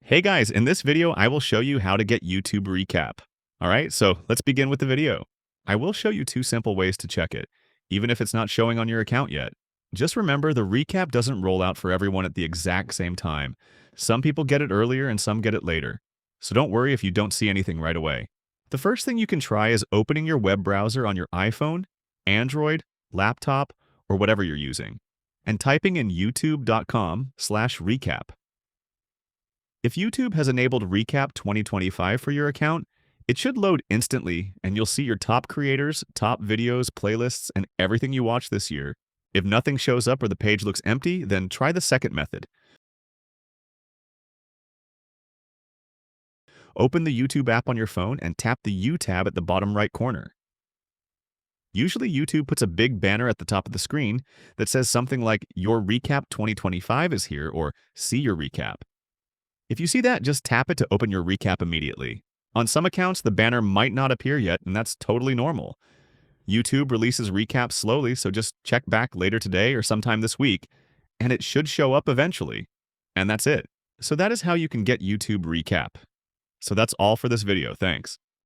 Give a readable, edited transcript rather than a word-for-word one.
Hey guys, in this video, I will show you how to get YouTube Recap. All right, so let's begin with the video. I will show you two simple ways to check it, even if it's not showing on your account yet. Just remember, the recap doesn't roll out for everyone at the exact same time. Some people get it earlier and some get it later. So don't worry if you don't see anything right away. The first thing you can try is opening your web browser on your iPhone, Android, laptop, or whatever you're using, and typing in youtube.com/recap. If YouTube has enabled Recap 2025 for your account, it should load instantly and you'll see your top creators, top videos, playlists, and everything you watched this year. If nothing shows up or the page looks empty, then try the second method. Open the YouTube app on your phone and tap the U tab at the bottom right corner. Usually YouTube puts a big banner at the top of the screen that says something like "Your Recap 2025 is here" or "See your recap." If you see that, just tap it to open your recap immediately. On some accounts, the banner might not appear yet, and that's totally normal. YouTube releases recaps slowly, so just check back later today or sometime this week, and it should show up eventually. And that's it. So that is how you can get YouTube Recap. So that's all for this video. Thanks.